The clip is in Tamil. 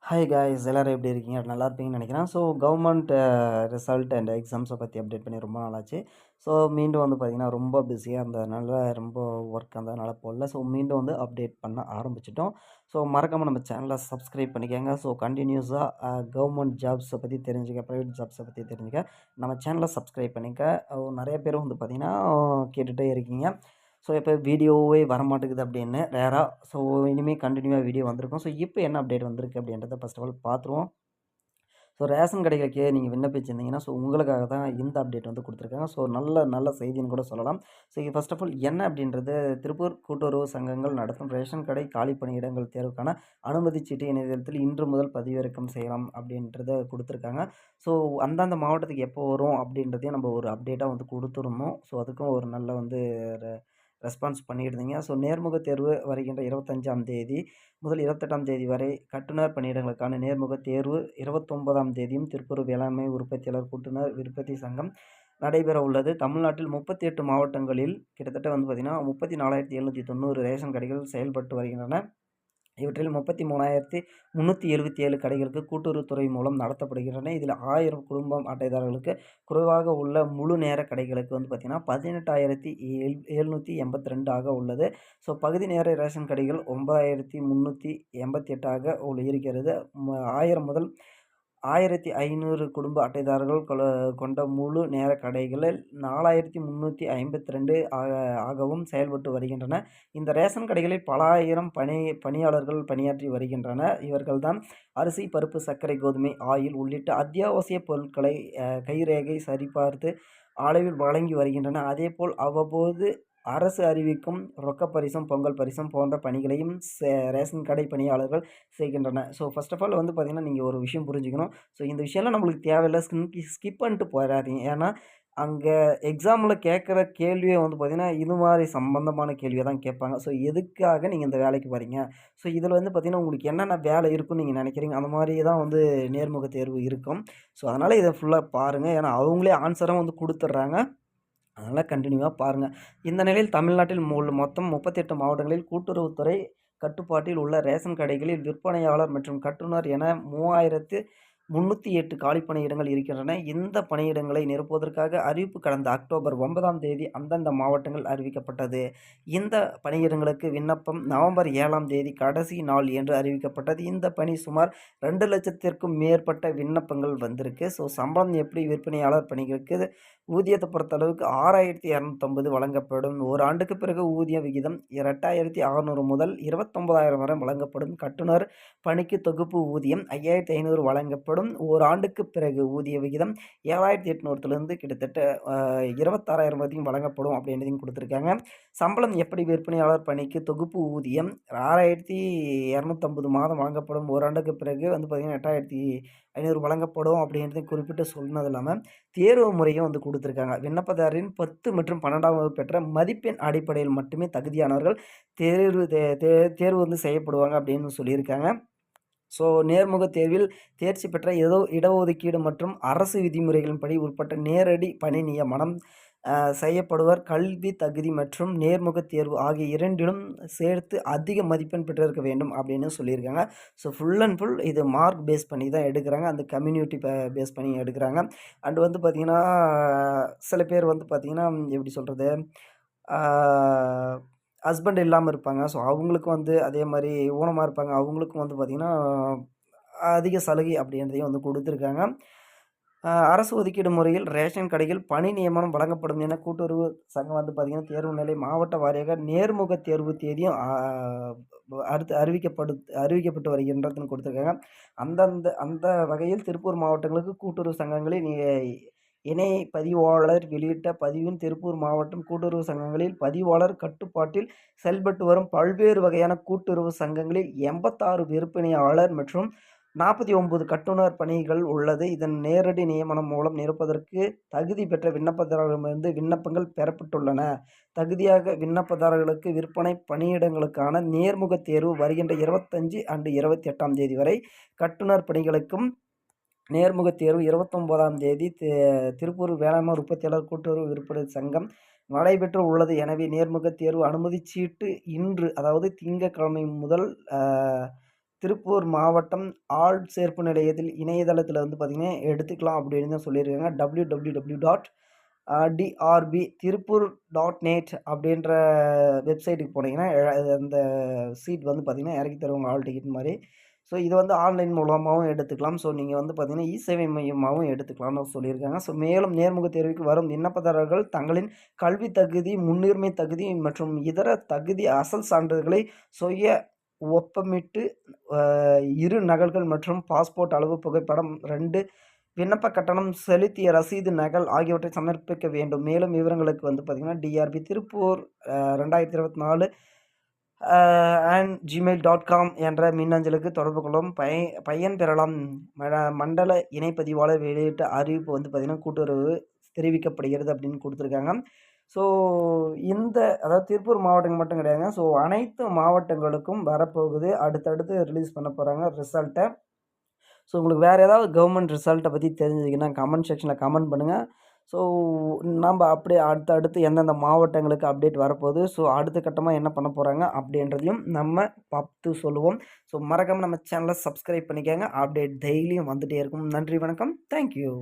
ஹாய் காய்ஸ் எல்லாரும் எப்படி இருக்கீங்க? நல்லா இருப்பீங்கன்னு நினைக்கிறேன். ஸோ கவர்மெண்ட் ரிசல்ட் அண்ட் எக்ஸாம்ஸை பற்றி அப்டேட் பண்ணி ரொம்ப நாளாச்சு. ஸோ மீண்டும் வந்து பார்த்திங்கன்னா ரொம்ப பிஸியாக இருந்ததுனால ரொம்ப ஒர்க் இருந்ததுனால போடல. ஸோ மீண்டும் வந்து அப்டேட் பண்ண ஆரம்பிச்சிட்டோம். ஸோ மறக்காமல் நம்ம சேனலை சப்ஸ்கிரைப் பண்ணிக்கோங்க. ஸோ கண்டினியூஸாக கவர்மெண்ட் ஜாப்ஸை பற்றி தெரிஞ்சுக்க, ப்ரைவேட் ஜாப்ஸை பற்றி தெரிஞ்சுக்க நம்ம சேனலை சப்ஸ்கிரைப் பண்ணிக்க. நிறைய பேர் வந்து பார்த்திங்கன்னா கேட்டுகிட்டே இருக்கீங்க. ஸோ இப்போ வீடியோவே வரமாட்டேங்குது அப்படின்னு ரேராக. ஸோ இனிமேல் கண்டினியூவாக வீடியோ வந்திருக்கும். ஸோ இப்போ என்ன அப்டேட் வந்திருக்கு அப்படின்றத ஃபர்ஸ்ட் ஆஃப் ஆல் பார்த்துருவோம். ஸோ ரேஷன் கடைகளுக்கு நீங்கள் விண்ணப்பிச்சிருந்தீங்கன்னா, ஸோ உங்களுக்காக தான் இந்த அப்டேட் வந்து கொடுத்துருக்காங்க. ஸோ நல்ல நல்ல செய்தின்னு கூட சொல்லலாம். ஸோ இது ஃபர்ஸ்ட் ஆஃப் ஆல் என்ன அப்படின்றது, திருப்பூர் கூட்டுறவு சங்கங்கள் நடத்தும் ரேஷன் கடை காலி பணியிடங்கள் தேர்வுக்கான அனுமதிச் சீட்டு இணையதளத்தில் இன்று முதல் பதிவிறக்கம் செய்யலாம் அப்படின்றத கொடுத்துருக்காங்க. ஸோ அந்தந்த மாவட்டத்துக்கு எப்போ வரும் அப்படின்றதையும் நம்ம ஒரு அப்டேட்டாக வந்து கொடுத்துருந்தோம். ஸோ அதுக்கும் ஒரு நல்ல வந்து ரெஸ்பான்ஸ் பண்ணியிருந்தீங்க. ஸோ நேர்முக தேர்வு வருகின்ற 25ஆம் தேதி முதல் 28ஆம் தேதி வரை கட்டுனர் பணியிடங்களுக்கான நேர்முக தேர்வு 29ஆம் தேதியும் திருப்பூர் வேளாண்மை உற்பத்தியாளர் கூட்டுனர் விற்பத்தி சங்கம் நடைபெற உள்ளது. தமிழ்நாட்டில் 38 மாவட்டங்களில் கிட்டத்தட்ட வந்து பார்த்திங்கன்னா 34,790 ரேஷன் கடைகள் செயல்பட்டு வருகின்றன. இவற்றில் 33,377 கடைகளுக்கு கூட்டுறவுத்துறை மூலம் நடத்தப்படுகின்றன. இதில் 1000 குடும்பம் அட்டைதாரர்களுக்கு குறைவாக உள்ள முழு நேர கடைகளுக்கு வந்து பார்த்திங்கன்னா 18,782 ஆக உள்ளது. ஸோ பகுதி நேர ரேஷன் கடைகள் 9,388 இருக்கிறது. 1000 முதல் 1500 குடும்ப அட்டைதாரர்கள் கொண்ட முழு நேர கடைகளில் 4,352 ஆகவும் செயல்பட்டு வருகின்றன. இந்த ரேஷன் கடைகளில் பல ஆயிரம் பணியாளர்கள் பணியாற்றி வருகின்றனர். இவர்கள்தான் அரிசி, பருப்பு, சர்க்கரை, கோதுமை, ஆயில் உள்ளிட்ட அத்தியாவசிய பொருட்களை கைரேகை சரிபார்த்து அளவில் வழங்கி வருகின்றனர். அதேபோல் அவ்வப்போது அரசு அறிவிக்கும் ரொக்க பரிசும், பொங்கல் பரிசும் போன்ற பணிகளையும் ரேஷன் கடை பணியாளர்கள் செய்கின்றனர். ஸோ ஃபர்ஸ்ட் ஆஃப் ஆல் வந்து பார்த்திங்கன்னா நீங்கள் ஒரு விஷயம் புரிஞ்சுக்கணும். ஸோ இந்த விஷயம்லாம் நம்மளுக்கு தேவையில்லை, ஸ்கிப் பண்ணிட்டு போயிடாதீங்க. ஏன்னா அங்கே எக்ஸாமில் கேட்குற கேள்வியை வந்து பார்த்திங்கன்னா இது மாதிரி சம்மந்தமான கேள்வியை தான் கேட்பாங்க. ஸோ எதுக்காக நீங்கள் இந்த வேலைக்கு வரீங்க, ஸோ இதில் வந்து பார்த்திங்கன்னா உங்களுக்கு என்னென்ன வேலை இருக்குன்னு நீங்கள் நினைக்கிறீங்க, அந்த மாதிரி தான் வந்து நேர்முக தேர்வு இருக்கும். ஸோ அதனால் இதை ஃபுல்லாக பாருங்கள். ஏன்னா அவங்களே ஆன்சரும் வந்து கொடுத்துட்றாங்க. அதனால் கண்டினியூவாக பாருங்கள். இந்த நிலையில் தமிழ்நாட்டில் மொத்தம் 38 மாவட்டங்களில் கூட்டுறவுத்துறை கட்டுப்பாட்டில் உள்ள ரேஷன் கடைகளில் விற்பனையாளர் மற்றும் கட்டுனர் என 3,308 காலி பணியிடங்கள் இருக்கின்றன. இந்த பணியிடங்களை நிரப்புவதற்காக அறிவிப்பு கடந்த அக்டோபர் 9ஆம் தேதி அந்தந்த மாவட்டங்கள் அறிவிக்கப்பட்டது. இந்த பணியிடங்களுக்கு விண்ணப்பம் நவம்பர் 7ஆம் தேதி கடைசி நாள் என்று அறிவிக்கப்பட்டது. இந்த பணி சுமார் 2 லட்சத்திற்கும் மேற்பட்ட விண்ணப்பங்கள் வந்திருக்கு. ஸோ சம்பளம் எப்படி, விற்பனையாளர் பணிகளுக்கு ஊதியத்தை பொறுத்தளவுக்கு 6,250 வழங்கப்படும். ஒரு ஆண்டுக்கு பிறகு ஊதிய விகிதம் 2,600 முதல் 29,000 வரை வழங்கப்படும். கட்டுனர் பணிக்கு தொகுப்பு ஊதியம் 5,500 வழங்கப்படும். ஒரு ஆண்டுக்கு பிறகு ஊதிய விகிதம் 7,800 கிட்டத்தட்ட 26,000 வரைக்கும் வழங்கப்படும் அப்படின்றதையும் கொடுத்துருக்காங்க. சம்பளம் எப்படி, விற்பனையாளர் பணிக்கு தொகுப்பு ஊதியம் 6,250 மாதம் வழங்கப்படும். ஒரு ஆண்டுக்கு பிறகு வந்து பார்த்திங்கன்னா 8,500 வழங்கப்படும் அப்படின்றதையும் குறிப்பிட்டு சொன்னது இல்லாமல் தேர்வு முறையும் வந்து கொடுத்துருக்காங்க. விண்ணப்பதாரரின் 10 மற்றும் 12ஆம் வகுப்பு பெற்ற மதிப்பெண் அடிப்படையில் மட்டுமே தகுதியானவர்கள் தேர்வு வந்து செய்யப்படுவாங்க அப்படின்னு சொல்லியிருக்காங்க. ஸோ நேர்முக தேர்வில் தேர்ச்சி பெற்ற இடஒதுக்கீடு மற்றும் அரசு விதிமுறைகளின்படி உட்பட்ட நேரடி பணி நியமனம் செய்யப்படுவர். கல்வி தகுதி மற்றும் நேர்முக தேர்வு ஆகிய இரண்டிலும் சேர்த்து அதிக மதிப்பெண் பெற்றிருக்க வேண்டும் அப்படின்னு சொல்லியிருக்காங்க. ஸோ ஃபுல் அண்ட் ஃபுல் இது மார்க் பேஸ் பண்ணி தான் எடுக்கிறாங்க. அந்த கம்யூனிட்டி பேஸ் பண்ணி எடுக்கிறாங்க. அண்ட் வந்து பார்த்திங்கன்னா சில பேர் வந்து பார்த்திங்கன்னா எப்படி சொல்கிறது, ஹஸ்பண்ட் இல்லாமல் இருப்பாங்க. ஸோ அவங்களுக்கு வந்து அதே மாதிரி ஊனமாக இருப்பாங்க. அவங்களுக்கும் வந்து பார்த்திங்கன்னா அதிக சலுகை அப்படின்றதையும் வந்து கொடுத்துருக்காங்க. அரசு ஒதுக்கீடு முறையில் ரேஷன் கடையில் பணி நியமனம் வழங்கப்படும் என கூட்டுறவு சங்கம் வந்து பார்த்திங்கன்னா தேர்வு நிலை மாவட்ட வாரியாக நேர்முக தேர்வு தேதியும் அடுத்து அறிவிக்கப்பட்டு வருகின்றதுன்னு கொடுத்துருக்காங்க. அந்த வகையில் திருப்பூர் மாவட்டங்களுக்கு கூட்டுறவு சங்கங்களில் இணை பதிவாளர் வெளியிட்ட பதிவின் திருப்பூர் மாவட்டம் கூட்டுறவு சங்கங்களில் பதிவாளர் கட்டுப்பாட்டில் செயல்பட்டு வரும் பல்வேறு வகையான கூட்டுறவு சங்கங்களில் 86 விற்பனையாளர் மற்றும் 49 கட்டுனர் பணிகள் உள்ளது. இதன் நேரடி நியமனம் மூலம் நிரப்புவதற்கு தகுதி பெற்ற விண்ணப்பதாரர்களிடமிருந்து விண்ணப்பங்கள் பெறப்பட்டுள்ளன. தகுதியாக விண்ணப்பதாரர்களுக்கு விற்பனை பணியிடங்களுக்கான நேர்முக தேர்வு வருகின்ற 25 அண்டு 28ஆம் தேதி வரை, கட்டுனர் பணிகளுக்கும் நேர்முக தேர்வு 29ஆம் தேதி திருப்பூர் வேளாண்மை உற்பத்தியாளர் கூட்டுறவு விற்பனை சங்கம் நடைபெற்று உள்ளது. எனவே நேர்முக தேர்வு அனுமதி சீட்டு இன்று, அதாவது திங்கட்கிழமை முதல் திருப்பூர் மாவட்டம் ஆள் சேர்ப்பு நிலையத்தில் இணையதளத்தில் வந்து பார்த்திங்கன்னா எடுத்துக்கலாம் அப்படின்னு தான் சொல்லியிருக்காங்க. www.drb திருப்பூர்.net அப்படின்ற வெப்சைட்டுக்கு போனீங்கன்னா அந்த சீட் வந்து பார்த்திங்கன்னா இறக்கி தருவாங்க ஆல் டிக்கெட் மாதிரி. ஸோ இது வந்து ஆன்லைன் மூலமாகவும் எடுத்துக்கலாம். ஸோ நீங்கள் வந்து பார்த்திங்கன்னா இ-சேவை மையமாகவும் எடுத்துக்கலாம்னு சொல்லியிருக்காங்க. ஸோ மேலும் நேர்முக தேர்வுக்கு வரும் விண்ணப்பதாரர்கள் தங்களின் கல்வி தகுதி, முன்னுரிமை தகுதி மற்றும் இதர தகுதி அசல் சான்றிதழ்களை சுய ஒப்பமிட்டு 2 நகல்கள் மற்றும் பாஸ்போர்ட் அளவு புகைப்படம் 2 விண்ணப்ப கட்டணம் செலுத்திய ரசீது நகல் ஆகியவற்றை சமர்ப்பிக்க வேண்டும். மேலும் விவரங்களுக்கு வந்து பார்த்திங்கன்னா டிஆர்பி திருப்பூர் 2024 @gmail.com என்ற மின்னஞ்சலுக்கு தொடர்பு கொள்ளவும் பயன் பெறலாம். மண்டல இணைப்பதிவாளர் வெளியிட்ட அறிவிப்பு வந்து பார்த்திங்கன்னா கூட்டுறவு தெரிவிக்கப்படுகிறது அப்படின்னு கொடுத்துருக்காங்க. ஸோ அதாவது திருப்பூர் மாவட்டம் மட்டும் கிடையாதுங்க. ஸோ அனைத்து மாவட்டங்களுக்கும் வரப்போகுது. அடுத்தடுத்து ரிலீஸ் பண்ண போகிறாங்க ரிசல்ட்டை. ஸோ உங்களுக்கு வேறு ஏதாவது கவர்மெண்ட் ரிசல்ட்டை பற்றி தெரிஞ்சுதுன்னா கமெண்ட் செக்ஷனில் கமெண்ட் பண்ணுங்கள். ஸோ நம்ம அப்படியே அடுத்தடுத்து எந்தெந்த மாவட்டங்களுக்கு அப்டேட் வரப்போகுது, ஸோ அடுத்த கட்டமாக என்ன பண்ண போகிறாங்க அப்படின்றதையும் நம்ம பார்த்து சொல்லுவோம். ஸோ மறக்காமல் நம்ம சேனலை சப்ஸ்கிரைப் பண்ணிக்கோங்க. அப்டேட் டெய்லியும் வந்துகிட்டே இருக்கும். நன்றி, வணக்கம், தேங்க்யூ.